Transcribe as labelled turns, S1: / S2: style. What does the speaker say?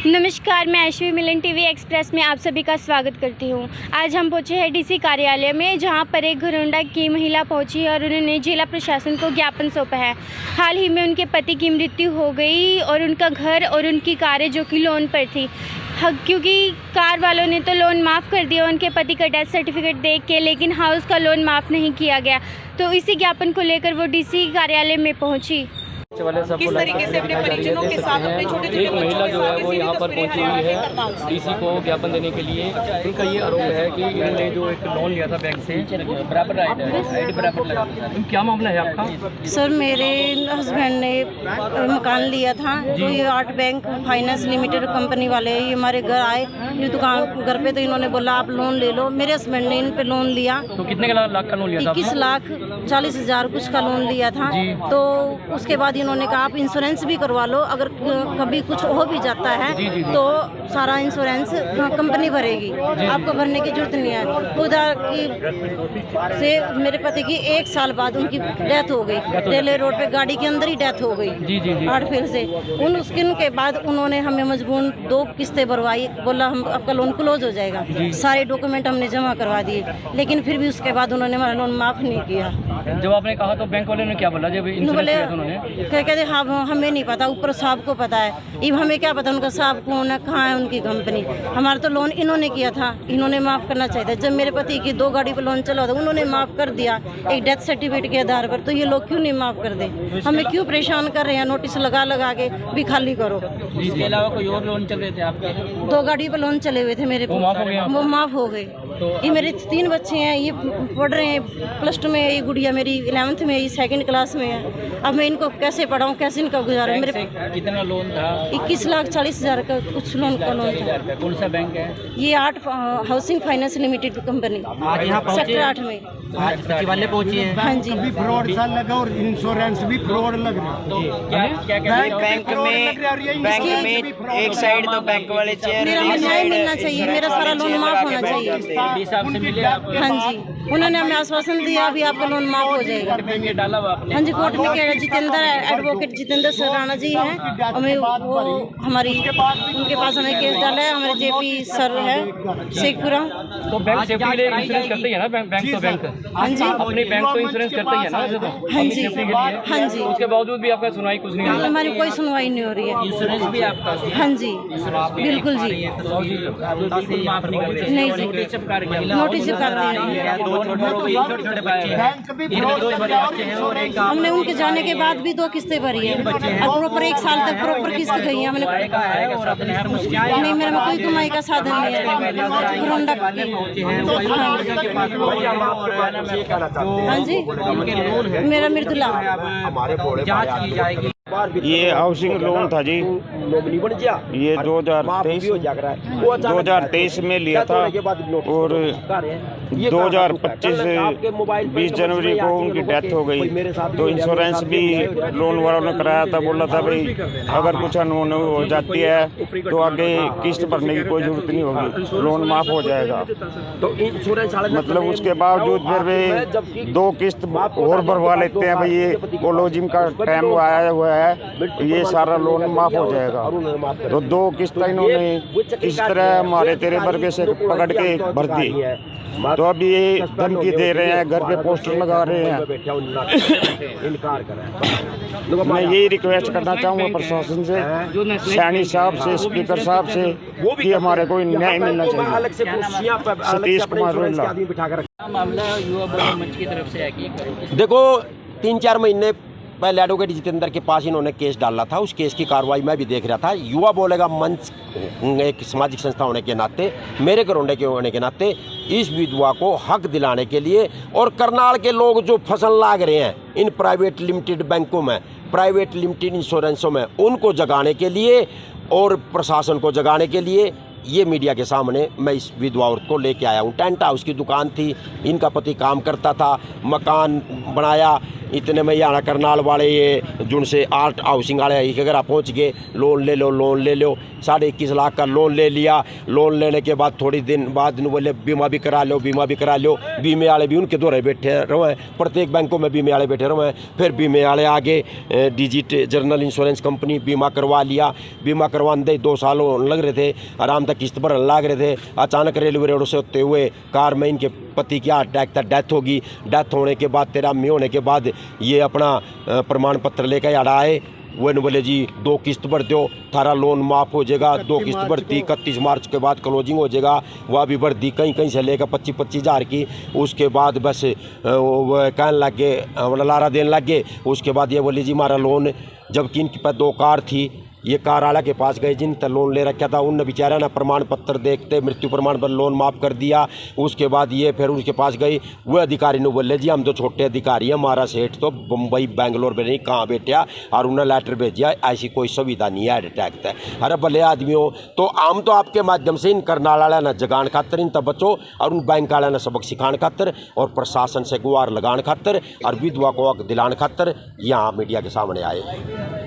S1: नमस्कार, मैं ऐश्वी मिलन TV express में आप सभी का स्वागत करती हूं। आज हम पहुंचे हैं डीसी कार्यालय में, जहां पर एक घरोंडा की महिला पहुंची और उन्होंने जिला प्रशासन को ज्ञापन सौंपा है। हाल ही में उनके पति की मृत्यु हो गई और उनका घर और उनकी कारें जो कि लोन पर थी, क्योंकि कार वालों ने तो लोन माफ़ कर दिया उनके पति का डेथ सर्टिफिकेट देख के, लेकिन हाउस का लोन माफ़ नहीं किया गया। तो इसी ज्ञापन को लेकर वो डीसी कार्यालय में पहुँची।
S2: किस तरीके से अपने परिजनों के साथ अपने छोटे-छोटे
S3: एक महिला जो है वो यहाँ पर पहुंची हुई है डीसी को ज्ञापन देने के लिए। इनका ये आरोप है कि इन्होंने जो एक लोन लिया था बैंक से, बराबर राइट है, बराबर लगा। क्या मामला है आपका?
S4: सर, मेरे हस्बैंड ने मकान लिया था, तो ये art bank finance limited company वाले ये हमारे घर आए, ये दुकान घर पे, तो इन्होंने बोला आप लोन ले लो। मेरे हस्बैंड ने इन पे लोन लिया।
S3: तो कितने लाख का लोन लिया था?
S4: 21,40,000 कुछ का लोन लिया था। तो उसके बाद इन्होंने कहा आप इंश्योरेंस भी करवा लो, अगर कभी कुछ हो भी जाता है तो सारा इंश्योरेंस कंपनी भरेगी, आपको भरने की जरूरत नहीं है। खुदा की से मेरे पति की 1 साल बाद उनकी डेथ हो गई, रेलवे रोड पे गाड़ी के अंदर ही डेथ हो गई हार्ट फेल से। उनके बाद उन्होंने हमें मजबूरन 2 किस्तें भरवाई, बोला हम आपका लोन क्लोज हो जाएगा। सारे डॉक्यूमेंट हमने जमा करवा दिए, लेकिन फिर भी उसके बाद उन्होंने हमारा लोन माफ़ नहीं किया।
S3: जब आपने कहा तो बैंक वाले ने क्या बोला? जब
S4: कहते हाँ हमें नहीं पता, ऊपर साहब को पता है। अब हमें क्या पता उनका साहब कौन है, कहाँ है उनकी कंपनी। हमारा तो लोन इन्होंने किया था, इन्होंने माफ़ करना चाहिए था। जब मेरे पति की 2 गाड़ी पर लोन चला था, उन्होंने माफ़ कर दिया एक डेथ सर्टिफिकेट के आधार पर, तो ये लोग क्यों नहीं माफ़ कर दें? हमें क्यों परेशान कर रहे हैं? नोटिस लगा के भी खाली करो।
S2: इसके अलावा कोई और लोन चल रहे थे आपके?
S4: 2 गाड़ी पर लोन चले हुए थे मेरे, वो माफ़ हो गए। ये मेरे 3 बच्चे हैं, ये पढ़ रहे हैं +2 में, ये गुड़िया मेरी 11th में, ये 2nd क्लास में है। अब मैं इनको कैसे पढ़ाऊँ, कैसे इनका गुजारा? मेरे
S2: कितना लोन था?
S4: 21,40,000 का कुछ लोन का लोन था।
S2: कौन सा बैंक है?
S4: ये art housing finance limited company,
S2: आज यहाँ
S4: सेक्टर 8 में।
S2: आज सचिवालय पहुंची है।
S4: हाँ जी।
S5: भी फ्रॉड सा लगा और इंश्योरेंस भी फ्रॉड लग रहा है।
S2: बैंक में एक साइड तो बैंक वाले चेयर,
S4: मेरा न्याय मिलना चाहिए, मेरा सारा लोन माफ़ होना चाहिए। हाँ जी, उन्होंने हमें आश्वासन दिया अभी आपका लोन माफ़ हो जाएगा।
S2: डाला हुआ आपने?
S4: हाँ जी, कोर्ट में क्या, जितेंद्र एडवोकेट जितेंद्र सर राणा जी हैं, हमें वो हमारी उनके पास हमें केस डाला है। हमारे जेपी सर है शेखपुरा।
S3: तो बैंक सेफ्टी के लिए इंश्योरेंस करते ही है ना? बैंक तो बैंक
S4: हाँ जी,
S3: अपने बैंक तो इंश्योरेंस करते ही है ना?
S4: हाँ जी, हाँ जी।
S3: उसके बावजूद भी आपका सुनवाई कुछ नहीं है?
S4: हमारी कोई सुनवाई नहीं हो रही है।
S2: इंश्योरेंस भी आपका?
S4: हाँ जी, बिल्कुल जी।
S2: माफ नहीं कर रहे?
S4: नहीं जी,
S2: नोटिस चिपका दिया।
S4: नोटिस चिपका दिया।
S2: छोटे बच्चे हैं।
S4: हमने उनके जाने के बाद भी 2 किस्तें भरी है, और प्रॉपर 1 साल तक प्रॉपर किस्त गई है। हमने नहीं, मेरे में कोई कमाई का साधन नहीं है। घरोंडा हाँ जी, मेरा मृदुला।
S2: जांच की जाएगी।
S6: ये हाउसिंग लोन था जी, ये 2023 में लिया था और 20 जनवरी को उनकी डेथ हो गई। तो इंश्योरेंस भी लोन वालों ने कराया था, बोला था भाई अगर कुछ अनहोनी हो जाती है तो आगे किस्त भरने की कोई जरूरत नहीं होगी, लोन माफ़ हो जाएगा।
S7: तो इंश्योरेंस
S6: मतलब उसके बावजूद फिर वे 2 किस्त और भरवा लेते हैं भाई, ये कोलोजिम का टाइम आया हुआ है, ये सारा लोन माफ़ हो जाएगा। तो 2 किस्त इन्होंने किस तरह हमारे तेरे वर्गे से पकड़ के भर दी। तो अभी ये धमकी दे रहे हैं, घर पे पोस्टर लगा रहे हैं। मैं यही रिक्वेस्ट करना चाहूँगा प्रशासन से, सैनी साहब से, स्पीकर साहब से, कि हमारे को न्याय मिलना चाहिए। सतीश कुमार रोहिला।
S2: मामला युवा बल मंच की तरफ से है कि
S7: देखो 3-4 महीने पहले एडवोकेट जितेंद्र के पास इन्होंने केस डाला था। उस केस की कार्रवाई मैं भी देख रहा था। युवा बोलेगा मंच एक सामाजिक संस्था होने के नाते, मेरे घरोंडे के होने के नाते, इस विधवा को हक दिलाने के लिए और करनाल के लोग जो फसल लाग रहे हैं इन प्राइवेट लिमिटेड बैंकों में, प्राइवेट लिमिटेड इंश्योरेंसों में, उनको जगाने के लिए और प्रशासन को जगाने के लिए ये मीडिया के सामने मैं इस विधवा औरत को लेके आया हूँ। टेंट हाउस की दुकान थी, इनका पति काम करता था, मकान बनाया, इतने में यहाँ करनाल वाले ये जिनसे आर्ट हाउसिंग वाले एक अगर आप पहुँच गए, लोन ले लो, 21.5 लाख का लोन ले लिया। लोन लेने के बाद थोड़ी दिन बाद बोले बीमा भी करा लो। बीमे वाले भी उनके दौरे बैठे रहे, प्रत्येक बैंकों में बीमे वाले बैठे रहे। फिर बीमे वाले आगे डिजिट जनरल इंश्योरेंस कंपनी बीमा करवा लिया। बीमा करवाने दे 2 साल लग रहे थे, आराम तक किस्त भरने लग रहे थे। अचानक रेलवे रोड से होते हुए कार में इनके पति की हार्ट अटैक था, डेथ होगी। डेथ होने के बाद 13 मई होने के बाद ये अपना प्रमाण पत्र लेकर यहाँ आए। वो बोले जी 2 किस्त भर दो, थारा लोन माफ़ हो जाएगा। 2 किस्त भरती 31 मार्च के बाद क्लोजिंग हो जाएगा। वह भी भर दी कहीं से लेकर 25-25 हज़ार की। उसके बाद बस वो कहने लग गए, लारा देने लग गए। उसके बाद ये बोले जी हमारा लोन, जबकि इनके पास 2 कार थी, ये कार वाला के पास गए जिन लोन ले रखा था, उनने बेचारा ना प्रमाण पत्र देखते मृत्यु प्रमाण पर लोन माफ़ कर दिया। उसके बाद ये फिर उसके पास गई, वो अधिकारी ने बोले जी हम तो छोटे अधिकारी हैं, हमारा सेठ तो बम्बई बेंगलोर में नहीं कहाँ बैठा, और उन्हें लेटर भेजा, ऐसी कोई सुविधा नहीं है हार्ट अटैक है। अरे भले आदमी हो तो हम तो आपके माध्यम से इन करनाल वाला न जगान खातर, इन तब बचो, और उन बैंक वाला न सबक सिखाने खातर, और प्रशासन से गुहार लगाने खातर, और विधवा को हक दिलाने खातर यहाँ मीडिया के सामने आए।